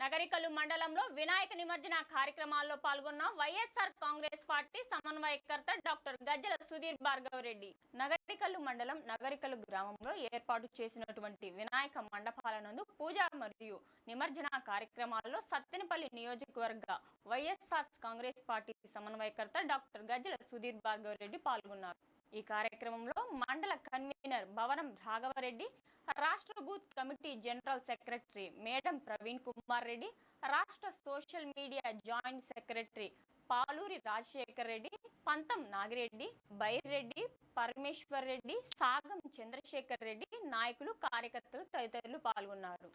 నగరికల్లు మండలంలో వినాయక నిమజ్జన కార్యక్రమాల్లో పాల్గొన్న వైఎస్ఆర్ కాంగ్రెస్ పార్టీ సమన్వయకర్త డాక్టర్ గజ్జల సుధీర్ భార్గవ్ రెడ్డి నగరికల్లు మండలం నగరికల్లు గ్రామంలో ఏర్పాటు చేసినటువంటి వినాయక మండపాల నందు పూజ మరియు నిమజ్జన కార్యక్రమాల్లో సత్తెనపల్లి నియోజకవర్గ వైఎస్ఆర్ కాంగ్రెస్ పార్టీ సమన్వయకర్త డాక్టర్ గజ్జల సుధీర్ భార్గవ్ రెడ్డి పాల్గొన్నారు। ఈ కార్యక్రమంలో మండల కన్వీనర్ భవనం రాఘవరెడ్డి, రాష్ట్ర booth committee general secretary Medam Praveen Kumar Reddy, రాష్ట్ర social media joint secretary Paluri Rajasekhar Reddy, Pantham Nagireddy, Byreddy, Parameshwar Reddy, సాగం Chandrasekhar Reddy, నాయకులు, కార్యకర్తలు తదితరులు పాల్గొన్నారు।